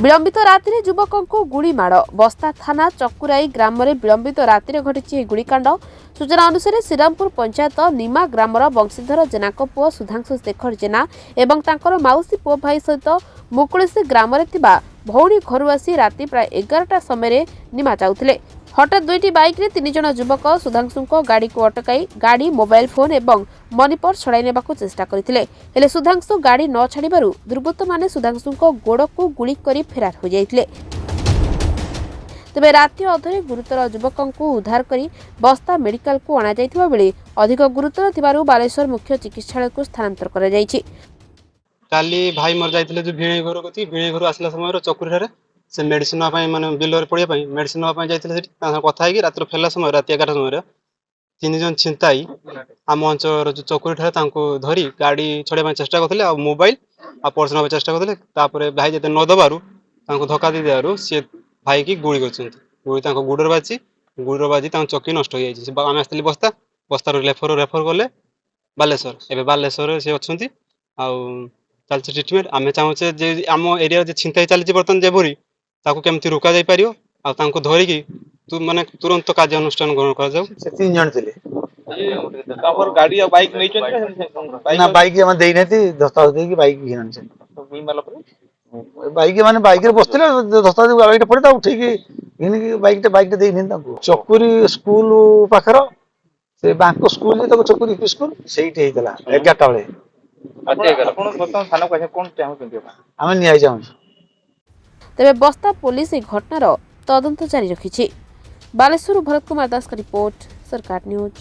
विलंबित राति युवकों को गुड़ी माड़ बस्ता थाना चकुराई ग्राम में विलंबित राति घटी गुड़ीकांड। सूचना अनुसार श्रीरामपुर पंचायत निमा ग्रामर वंशीधर जेना पुओ सुधांशु शेखर जेना एवं तांकर माउसी पुओ भाई सहित मुकुलेसी ग्राम भौणी घर आसी राति प्राय 11टा समय निमा जाउथिले। हठात दुईटी बाइक रे 3 जन युवक सुधांशु गाड़ी को अटकाई गाड़ी मोबाइल फोन एवं मनी पर्स छड़ाई नेबाकू चेष्टा करथिले। हेले सुधांशु गाड़ी न छाड़िबारु दुर्बृत्त माने सुधांशु गोड़ को गुली करी फेरार हो जाइथिले। तेबे राति अधरे गुरुतर युवकों को उद्धार करी बस्ता मेडिकल को अणा जाइथिबा बेले अधिक गुरुतर थिबारु बालेश्वर मुख्य चिकित्सालय को स्थानांतर करा जाइछि। काली भाई मर जाइथिले जो भिणे घर गति भिणे घर आसला समय चकुरी रे से मेडिसिन माने बिलर पड़िया मेडिसिन जाइथिले कथा है रात फेरला समय रात 11 समय 3 जन छिंताई आम अंचल जो चकुरी ठारे धरी गाड़ी छड़ाई चेष्टा करते मोबाइल आ पर्स ना चेष्टा करते भाई जिते न दबारू धक्का दे देवारू सी भाई की गुड़ी कर गुड़र बाजी चकी नष्ट हो जाए। आम आसती बस्ता बस्तार रेफर कले बालेश्वर एवं बालेश्वर सी अच्छा चलती ट्रिटमेंट आम चाहूचे जे आम एरिया छिंताई चलती बर्तमान जेभरी केमती रोका जाई पारियो आ धरिकी माने तुरंत कार्य अनुष्ठान ग्रहण कर जाऊ। से 3 जन थिले तमर गाड़ी आ बाइक नै चन ना बाइक हम देई नथि दस्तावेज दे की बाइक घेन छन मी माला पर बाइक माने बाइक रे बसथिले दस्तावेज गाड़ी पड़े ता उठी की इन की बाइक देई नै ताको चकुरी स्कूल पाखर से बांको स्कूल जे चकुरी स्कूल सेही हेतला 11टा बेले आपण बर्तमान थाना को कोन चाहू केंती हम नियाई जाऊ। तेबे बस्ता पुलिस ए घटनार तदंत जारी रखिछि। बालेश्वर भरत कुमार दास का रिपोर्ट, सरकार न्यूज।